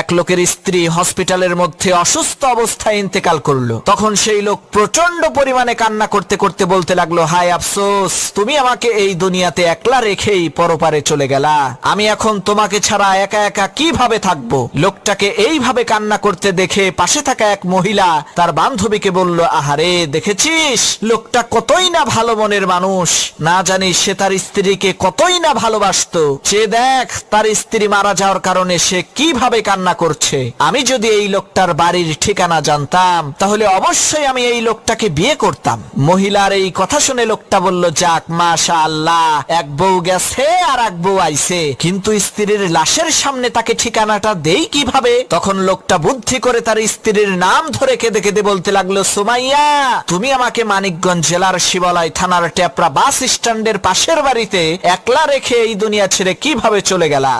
এক লোকের স্ত্রী হসপিটালের মধ্যে অসুস্থ অবস্থায় ইন্তেকাল করলো। তখন সেই লোক প্রচন্ড পরিমাণে কান্না করতে করতে বলতে লাগলো, হায় আফসোস, তুমি আমাকে এই দুনিয়াতে একলা রেখেই পরপারে চলে গেলা। আমি এখন তোমাকে ছাড়া একা একা কিভাবে থাকবো। লোকটাকে এইভাবে কান্না করতে দেখে পাশে থাকা এক মহিলা তার বান্ধবীকে বলল, আহারে, দেখেছিস লোকটা কতই না ভালো মনের মানুষ, না জানিস সে তার স্ত্রীকে কতই না ভালোবাসতো। সে দেখ তার স্ত্রী মারা যাওয়ার কারণে সে কিভাবে কান্না করছে। আমি যদি এই লোকটার বাড়ির ঠিকানা জানতাম তাহলে অবশ্যই আমি এই লোকটাকে বিয়ে করতাম। মহিলার এই কথা শুনে লোকটা বলল, যাক মাশাআল্লাহ, এক বউ গেছে আর এক বউ আইছে, কিন্তু স্ত্রীর লাশের সামনে তাকে ঠিকানাটা দেই কিভাবে। তখন লোকটা বুদ্ধি করে তার স্ত্রীর নাম ধরে কেঁদে কেঁদে বলতে লাগলো, সুমাইয়া, তুমি আমাকে মানিকগঞ্জ জেলার শিবালয় থানার টেপরা বাস স্ট্যান্ডের পাশের বাড়িতে একলা রেখে এই দুনিয়া ছেড়ে কিভাবে চলে গেলা।